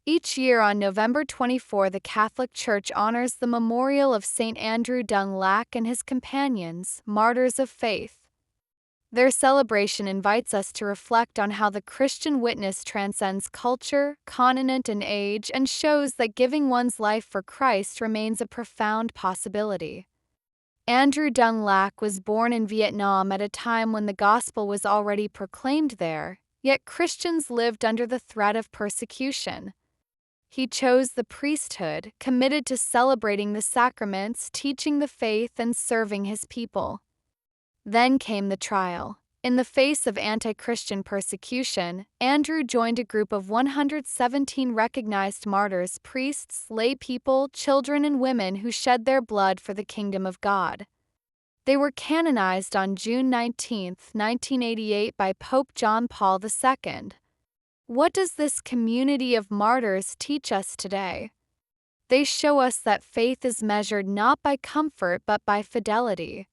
Each year on November 24, the Catholic Church honors the memorial of Saint Andrew Dung Lac and his companions, Martyrs of Faith. Their celebration invites us to reflect on how the Christian witness transcends culture, continent, and age, and shows that giving one's life for Christ remains a profound possibility. Andrew Dung Lac was born in Vietnam at a time when the gospel was already proclaimed there, yet Christians lived under the threat of persecution. He chose the priesthood, committed to celebrating the sacraments, teaching the faith, and serving his people. Then came the trial. In the face of anti-Christian persecution, Andrew joined a group of 117 recognized martyrs, priests, lay people, children, and women who shed their blood for the kingdom of God. They were canonized on June 19, 1988 by Pope John Paul II. What does this community of martyrs teach us today? They show us that faith is measured not by comfort but by fidelity.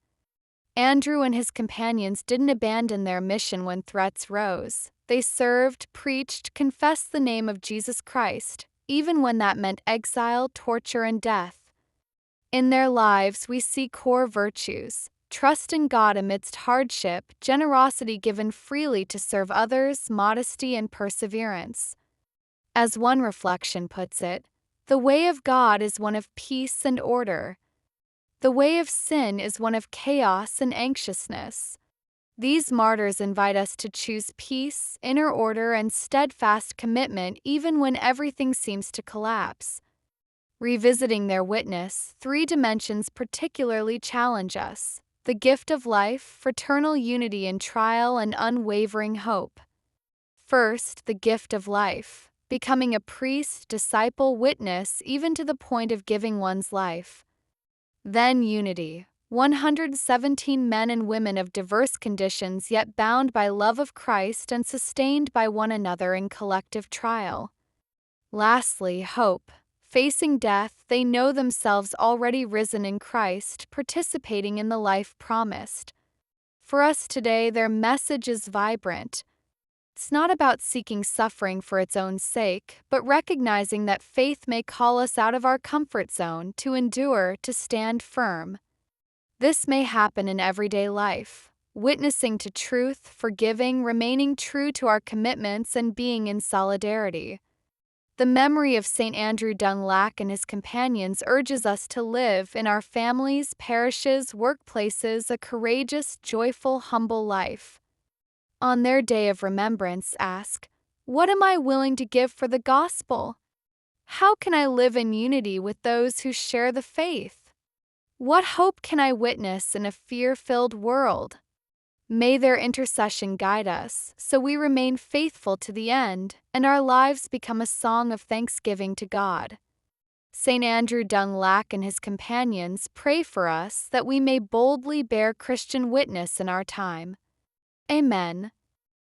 Andrew and his companions didn't abandon their mission when threats rose. They served, preached, confessed the name of Jesus Christ, even when that meant exile, torture, and death. In their lives, we see core virtues: trust in God amidst hardship, generosity given freely to serve others, modesty, and perseverance. As one reflection puts it, the way of God is one of peace and order. The way of sin is one of chaos and anxiousness. These martyrs invite us to choose peace, inner order, and steadfast commitment even when everything seems to collapse. Revisiting their witness, three dimensions particularly challenge us: the gift of life, fraternal unity in trial, and unwavering hope. First, the gift of life, becoming a priest, disciple, witness, even to the point of giving one's life. Then unity, 117 men and women of diverse conditions yet bound by love of Christ and sustained by one another in collective trial. Lastly, hope. Facing death, they know themselves already risen in Christ, participating in the life promised. For us today, their message is vibrant. It's not about seeking suffering for its own sake, but recognizing that faith may call us out of our comfort zone, to endure, to stand firm. This may happen in everyday life: witnessing to truth, forgiving, remaining true to our commitments, and being in solidarity. The memory of Saint Andrew Dung Lac and his companions urges us to live, in our families, parishes, workplaces, a courageous, joyful, humble life. On their day of remembrance, ask, what am I willing to give for the gospel? How can I live in unity with those who share the faith? What hope can I witness in a fear-filled world? May their intercession guide us, so we remain faithful to the end, and our lives become a song of thanksgiving to God. Saint Andrew Dung Lac and his companions pray for us that we may boldly bear Christian witness in our time. Amen.